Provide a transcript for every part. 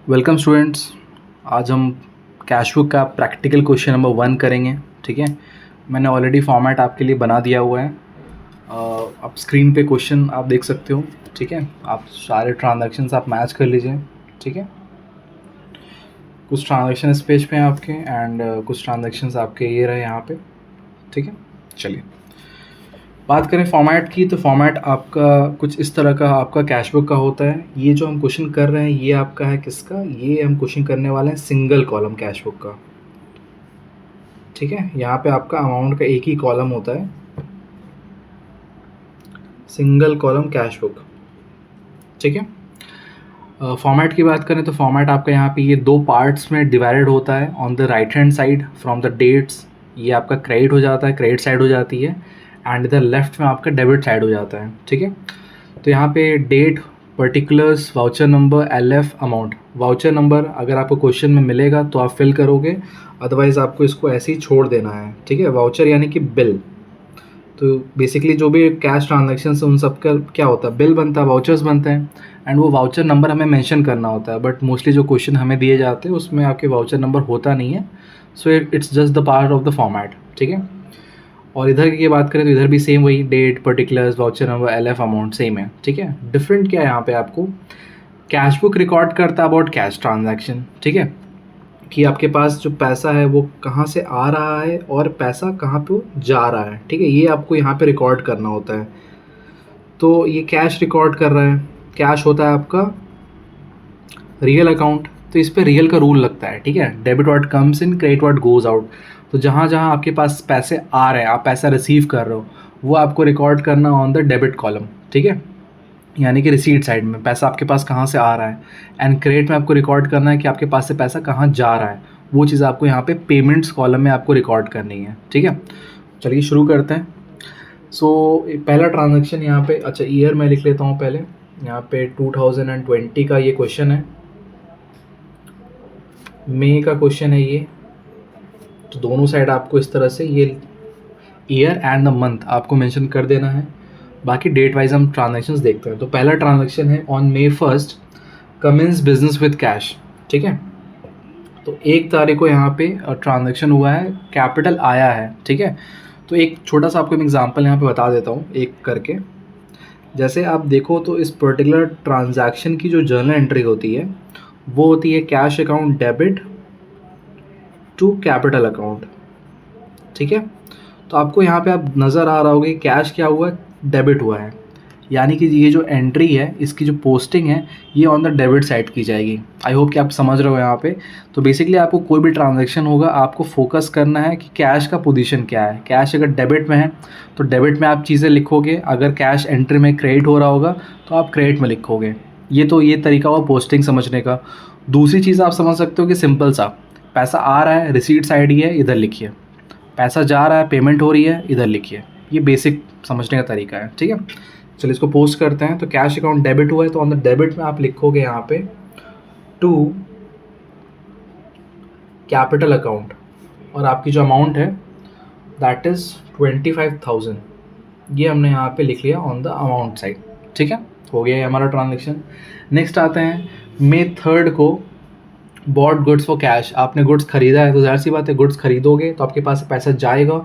Welcome students. आज हम cash book का प्रैक्टिकल क्वेश्चन नंबर 1 करेंगे। ठीक है, मैंने ऑलरेडी फॉर्मेट आपके लिए बना दिया हुआ है। आप स्क्रीन पे क्वेश्चन आप देख सकते हो। ठीक है, आप सारे ट्रांजैक्शंस आप मैच कर लीजिए। ठीक है, कुछ ट्रांजैक्शन इस पेज पे हैं आपके एंड कुछ ट्रांजैक्शंस आपके ये रहे यहाँ पे। ठीक है, चलिए बात करें फॉर्मेट की, तो फॉर्मेट आपका कुछ इस तरह का आपका कैश बुक का होता है। ये जो हम क्वेश्चन कर रहे हैं ये आपका है किसका, ये हम क्वेश्चन करने वाले हैं सिंगल कॉलम कैश बुक का। ठीक है, यहाँ पे आपका अमाउंट का एक ही कॉलम होता है, सिंगल कॉलम कैश बुक। ठीक है, फॉर्मेट की बात करें तो फॉर्मेट आपका यहाँ पे ये दो पार्ट्स में डिवाइडेड होता है। On the right hand side from the dates ये आपका क्रेडिट हो जाता है, क्रेडिट साइड हो जाती है, एंड इधर लेफ्ट में आपका डेबिट साइड हो जाता है। ठीक है, तो यहाँ पे date, particulars, voucher number, LF, amount. Voucher number अगर आपको क्वेश्चन में मिलेगा तो आप फिल करोगे, अदरवाइज़ आपको इसको ऐसे ही छोड़ देना है। ठीक है, वाउचर यानी कि बिल। तो बेसिकली जो भी कैश ट्रांजैक्शन है उन सब का क्या होता है, बिल बनता है, वाउचर्स बनते हैं, एंड वो वाउचर नंबर हमें मेंशन करना होता है। बट मोस्टली जो क्वेश्चन हमें दिए जाते हैं उसमें आपके वाउचर नंबर होता नहीं है। So it's just the part of the format. ठीक है, और इधर की बात करें तो इधर भी सेम वही, date, particulars, voucher number, LF, amount same है। ठीक है, डिफरेंट क्या है यहाँ पे आपको, कैश बुक रिकॉर्ड करता है अबाउट कैश ट्रांजैक्शन। ठीक है, कि आपके पास जो पैसा है वो कहाँ से आ रहा है और पैसा कहाँ पे जा रहा है। ठीक है, ये आपको यहाँ पे रिकॉर्ड करना होता है। तो ये कैश रिकॉर्ड कर रहा है, कैश होता है आपका रियल अकाउंट, तो इस पे रियल का रूल लगता है। ठीक है, debit what comes in, credit what goes out. तो जहाँ जहाँ आपके पास पैसे आ रहे हैं, आप पैसा रिसीव कर रहे हो, वो आपको रिकॉर्ड करना ऑन द डेबिट कॉलम। ठीक है, यानी कि रिसीट साइड में पैसा आपके पास कहाँ से आ रहा है, एंड क्रेडिट में आपको रिकॉर्ड करना है कि आपके पास से पैसा कहाँ जा रहा है। वो चीज़ आपको यहाँ पे पेमेंट्स कॉलम में आपको रिकॉर्ड करनी है। ठीक है, चलिए शुरू करते हैं। सो पहला ट्रांजैक्शन यहाँ पे, अच्छा ईयर मैं लिख लेता हूँ पहले। यहाँ पे 2020 का ये क्वेश्चन है, मई का क्वेश्चन है ये। तो दोनों साइड आपको इस तरह से ये ईयर एंड द मंथ आपको मेंशन कर देना है। बाकी डेट वाइज हम ट्रांजैक्शंस देखते हैं। तो पहला ट्रांजैक्शन है on May 1 commence business with cash. ठीक है, तो 1 तारीख को यहाँ पे ट्रांजैक्शन हुआ है, कैपिटल आया है। ठीक है, तो एक छोटा सा आपको एग्जांपल यहाँ पे बता देता हूँ एक करके। जैसे आप देखो तो इस पर्टिकुलर ट्रांजैक्शन की जो जर्नल एंट्री होती है वो होती है cash account debit to capital account. ठीक है, तो आपको यहाँ पे आप नज़र आ रहा होगा कि कैश क्या हुआ है, डेबिट हुआ है, यानी कि ये जो एंट्री है इसकी जो पोस्टिंग है ये ऑन द डेबिट साइड की जाएगी। आई होप कि आप समझ रहे हो यहाँ पे। तो बेसिकली आपको कोई भी ट्रांजैक्शन होगा आपको फोकस करना है कि कैश का पोजीशन क्या है। कैश अगर डेबिट में है तो डेबिट में आप चीज़ें लिखोगे, अगर कैश एंट्री में क्रेडिट हो रहा होगा तो आप क्रेडिट में लिखोगे। ये तरीका हुआ पोस्टिंग समझने का। दूसरी चीज़ आप समझ सकते हो कि सिंपल सा, पैसा आ रहा है रिसीट साइड ही है, इधर लिखिए, पैसा जा रहा है पेमेंट हो रही है, इधर लिखिए। ये बेसिक समझने का तरीका है। ठीक है, चलिए इसको पोस्ट करते हैं। तो कैश अकाउंट डेबिट हुआ है तो ऑन द डेबिट में आप लिखोगे यहाँ पे टू कैपिटल अकाउंट, और आपकी जो अमाउंट है दैट इज़ 25,000। ये हमने यहाँ पे लिख लिया ऑन द अमाउंट साइड। ठीक है, हो गया ये हमारा ट्रांजेक्शन। नेक्स्ट आते हैं May 3 को बॉट गुड्स फॉर कैश। आपने गुड्स खरीदा है तो ज़ाहिर सी बात है गुड्स खरीदोगे तो आपके पास पैसा जाएगा।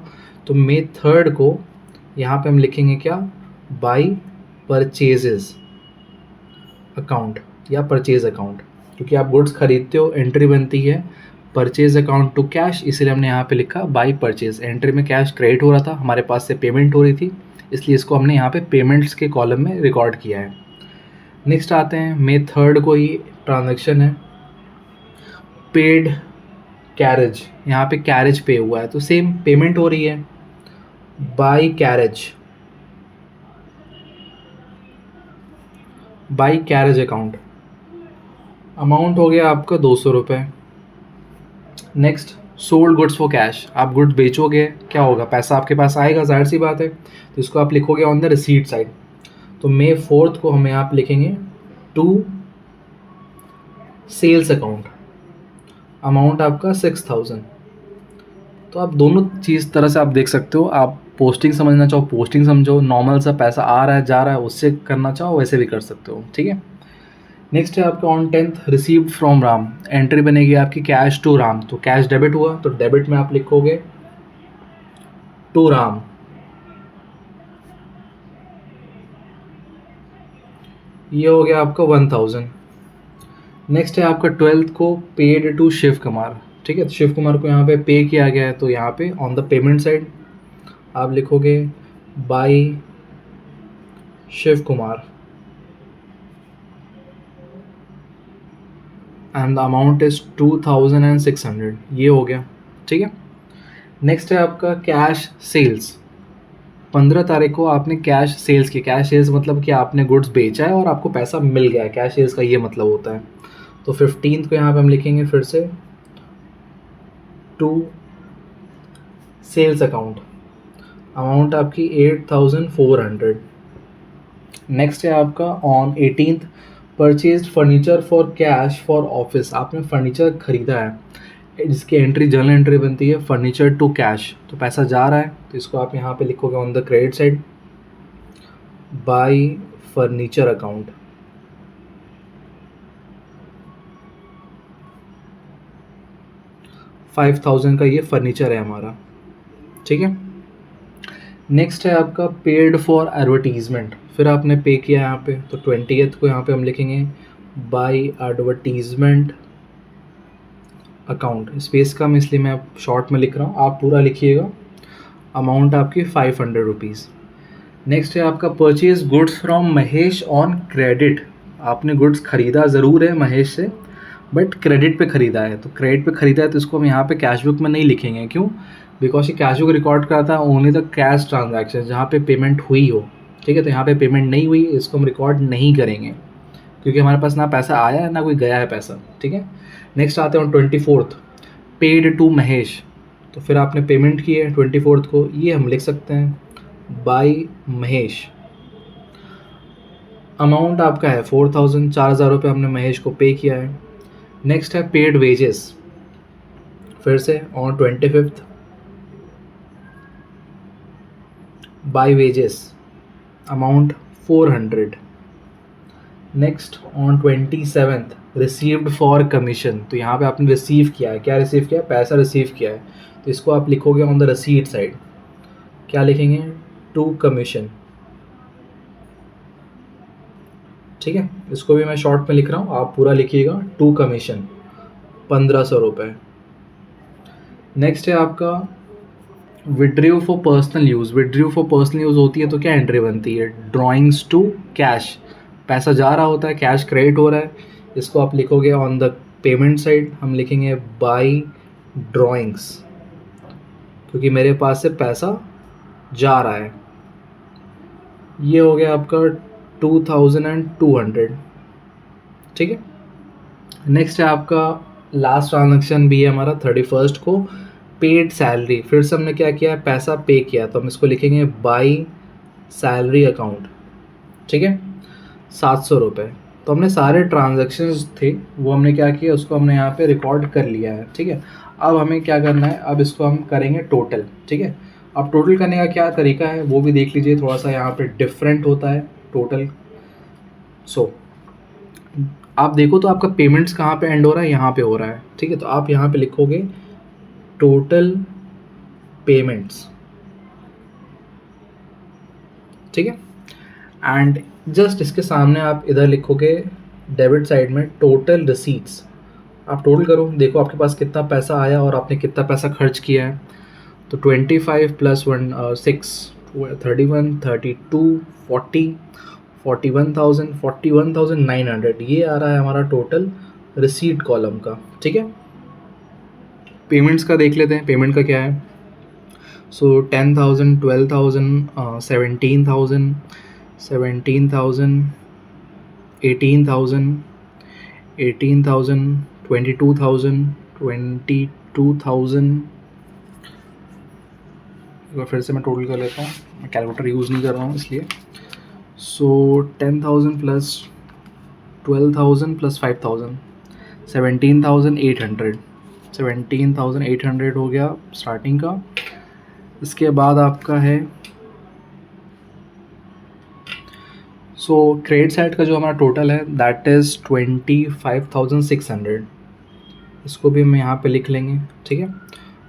तो May 3 को यहाँ पे हम लिखेंगे क्या, बाई परचेजेस अकाउंट या परचेज अकाउंट, क्योंकि आप गुड्स खरीदते हो, एंट्री बनती है परचेज अकाउंट टू कैश, इसलिए हमने यहाँ पे लिखा बाई परचेज। एंट्री में कैश क्रेडिट हो रहा था, हमारे पास से पेमेंट हो रही थी, इसलिए इसको हमने यहाँ पे पेमेंट्स के कॉलम में रिकॉर्ड किया है। नेक्स्ट आते हैं May 3 को ही ट्रांजेक्शन है पेड कैरेज। यहाँ पे कैरेज पे हुआ है तो सेम पेमेंट हो रही है by carriage, by carriage account. Amount हो गया आपका 200 रुपये। Next sold goods for cash, आप गुड्स बेचोगे, क्या होगा, पैसा आपके पास आएगा, जाहिर सी बात है, तो इसको आप लिखोगे ऑन द रिसीट साइड। तो May 4 को हम यहाँ पे लिखेंगे टू सेल्स अकाउंट, अमाउंट आपका 6,000। तो आप दोनों चीज़ तरह से आप देख सकते हो, आप पोस्टिंग समझना चाहो पोस्टिंग समझो, नॉर्मल सा पैसा आ रहा है जा रहा है उससे करना चाहो वैसे भी कर सकते हो। ठीक है, नेक्स्ट है आपका on 10th received from Ram, entry बनेगी आपकी कैश टू राम, तो कैश डेबिट हुआ तो डेबिट में आप लिखोगे टू राम, ये हो गया आपका 1000। नेक्स्ट है आपका 12th को पेड टू शिव कुमार, ठीक है, तो शिव कुमार को यहाँ पे पे किया गया है, तो यहाँ पे ऑन द पेमेंट साइड आप लिखोगे by Shiv Kumar and the amount is 2600, ये हो गया, ठीक है। नेक्स्ट है आपका कैश सेल्स, 15 तारीख को आपने कैश सेल्स की, कैश सेल्स मतलब कि आपने गुड्स बेचा है और आपको पैसा मिल गया है, कैश सेल्स का ये मतलब होता है। तो 15th को यहाँ पे हम लिखेंगे फिर से टू सेल्स अकाउंट, अमाउंट आपकी 8400। नेक्स्ट है आपका on 18th purchase furniture for cash for office, आपने फर्नीचर खरीदा है जिसकी एंट्री जर्नल एंट्री बनती है फर्नीचर टू कैश, तो पैसा जा रहा है तो इसको आप यहाँ पे लिखोगे on the credit side by furniture account, $5000 का ये फर्नीचर है हमारा, ठीक है। नेक्स्ट है आपका पेड फॉर एडवर्टीजमेंट, फिर आपने पे किया यहाँ पे, तो 20th को यहाँ पे हम लिखेंगे बाय एडवर्टीजमेंट अकाउंट, स्पेस कम इसलिए मैं शॉर्ट में लिख रहा हूँ, आप पूरा लिखिएगा, अमाउंट आपकी 500 रुपीज़। नेक्स्ट है आपका purchase goods from Mahesh on credit, आपने गुड्स खरीदा ज़रूर है महेश से बट क्रेडिट पे ख़रीदा है, तो क्रेडिट पे ख़रीदा है तो इसको हम यहाँ पे कैश बुक में नहीं लिखेंगे, क्यों, बिकॉज ये कैश बुक रिकॉर्ड करता है ओनली द कैश ट्रांजैक्शन जहाँ पे पेमेंट हुई हो, ठीक है, तो यहाँ पे पेमेंट नहीं हुई, इसको हम रिकॉर्ड नहीं करेंगे क्योंकि हमारे पास ना पैसा आया है ना कोई गया है पैसा, ठीक है। नेक्स्ट आते हैं 24th पेड टू महेश, तो फिर आपने पेमेंट की है 24th को, ये हम लिख सकते हैं बाय महेश, अमाउंट आपका है 4000, 4000 रुपये हमने महेश को पे किया है। नेक्स्ट है पेड वेजेस, फिर से on 25th by wages, amount 400। Next on 27th received for commission, तो यहाँ पे आपने रिसीव किया है, क्या रिसीव किया है, पैसा रिसीव किया है, तो इसको आप लिखोगे ऑन द रिसीट साइड, क्या लिखेंगे, टू कमीशन, ठीक है, इसको भी मैं शॉर्ट में लिख रहा हूँ, आप पूरा लिखिएगा, टू कमीशन 1500 रुपये। नेक्स्ट है आपका विड्रीव for personal use, विड्रीव for personal use होती है तो क्या एंट्री बनती है, ड्राइंग्स टू कैश, पैसा जा रहा होता है, कैश क्रेडिट हो रहा है, इसको आप लिखोगे ऑन द पेमेंट साइड, हम लिखेंगे बाय ड्राइंग्स, क्योंकि मेरे पास से पैसा जा रहा है, ये हो गया आपका 2200, ठीक है। नेक्स्ट है आपका लास्ट ट्रांजैक्शन भी है हमारा 31st को पेड सैलरी, फिर से हमने क्या किया है, पैसा पे किया, तो हम इसको लिखेंगे बाय सैलरी अकाउंट, ठीक है, 700 रुपये। तो हमने सारे ट्रांजैक्शंस थे वो हमने क्या किया, उसको हमने यहाँ पे रिकॉर्ड कर लिया है, ठीक है। अब हमें क्या करना है, अब इसको हम करेंगे टोटल, ठीक है। अब टोटल करने का क्या तरीका है वो भी देख लीजिए, थोड़ा सा यहाँ पे डिफरेंट होता है टोटल। सो आप देखो तो आपका पेमेंट्स कहाँ पे एंड हो रहा है, यहाँ पे हो रहा है, ठीक है, तो आप यहाँ पे लिखोगे टोटल पेमेंट्स, ठीक है, एंड जस्ट इसके सामने आप इधर लिखोगे डेबिट साइड में टोटल रिसीट्स, आप टोटल करो, देखो आपके पास कितना पैसा आया और आपने कितना पैसा खर्च किया है, तो 25 प्लस 1 6 31 32 40 41,000 41,900, ये आ रहा है हमारा टोटल रिसीट कॉलम का, ठीक है। पेमेंट्स का देख लेते हैं, पेमेंट का क्या है, सो 10,000 12,000 17,000 17,000 18,000 18,000 22,000 22,000, एक बार फिर से मैं टोटल कर लेता हूँ, मैं कैलकुलेटर यूज़ नहीं कर रहा हूँ इसलिए, सो 10,000 प्लस 12,000 प्लस 5,000 17,800 17,800 हो गया स्टार्टिंग का। इसके बाद आपका है सो क्रेडिट साइड का जो हमारा टोटल है दैट इज़ 25,600, इसको भी हम यहाँ पे लिख लेंगे, ठीक है।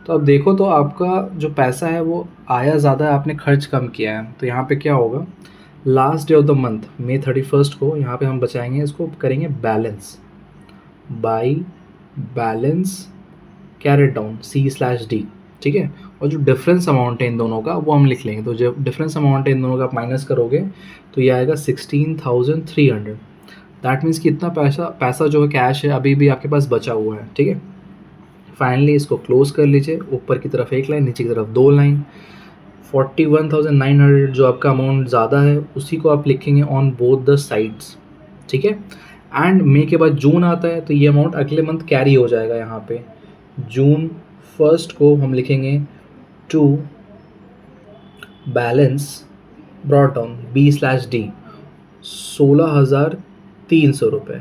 तो अब देखो तो आपका जो पैसा है वो आया ज़्यादा है, आपने खर्च कम किया है, तो यहाँ पे क्या होगा, last day of the month May 31 को यहाँ पे हम बचाएंगे, इसको करेंगे balance by balance carried down C/D, ठीक है। और जो डिफरेंस अमाउंट है इन दोनों का वो हम लिख लेंगे, तो जो डिफरेंस अमाउंट है इन दोनों का आप माइनस करोगे तो ये आएगा 16,300। दैट मीन्स कि इतना पैसा जो है कैश है अभी भी आपके पास बचा हुआ है, ठीक है। फाइनली इसको क्लोज कर लीजिए, ऊपर की तरफ एक लाइन, नीचे की तरफ दो लाइन। 41,900 जो आपका अमाउंट ज़्यादा है उसी को आप लिखेंगे ऑन बोथ द साइड्स, ठीक है। एंड मई के बाद जून आता है तो ये अमाउंट अगले मंथ कैरी हो जाएगा यहाँ पे। जून 1 को हम लिखेंगे to balance brought down B/D 16,300 रुपये।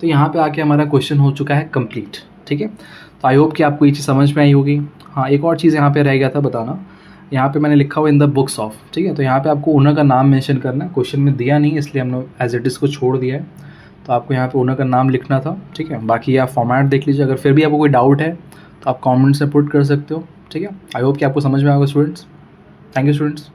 तो यहाँ पे आके हमारा क्वेश्चन हो चुका है कंप्लीट, ठीक है। तो आई होप कि आपको ये चीज़ समझ में आई होगी। हाँ, एक और चीज़ यहाँ पे रह गया था बताना, यहाँ पे मैंने लिखा हुआ इन द बुक्स ऑफ, ठीक है। तो यहाँ पे आपको ओनर का नाम मेंशन करना है, क्वेश्चन में दिया नहीं इसलिए हमने एज इट इज़ को छोड़ दिया है। तो आपको यहाँ पे ओनर का नाम लिखना था, ठीक है। बाकी आप फॉर्मेट देख लीजिए, अगर फिर भी आपको कोई डाउट है तो आप कमेंट्स में पुट कर सकते हो, ठीक है। आई होप कि आपको समझ में आएगा स्टूडेंट्स। Thank you students.